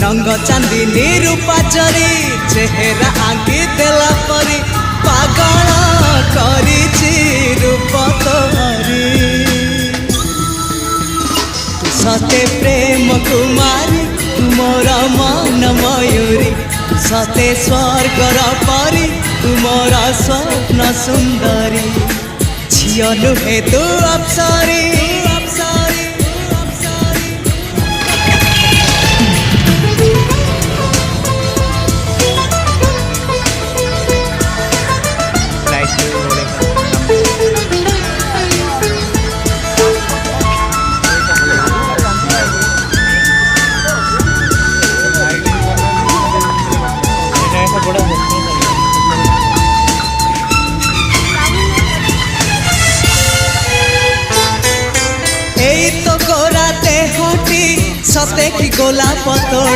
रंग चांदनी रूपा चरी चेहरा आंकी देला परी पागल करिछि रूप तोहरी सते प्रेम कुमारी तुमर मन मयूरी सते स्वर्गर परी तुमर स्वप्न सुंदरी झियो नुहे तू अप्सरी सते की गोला पतोड़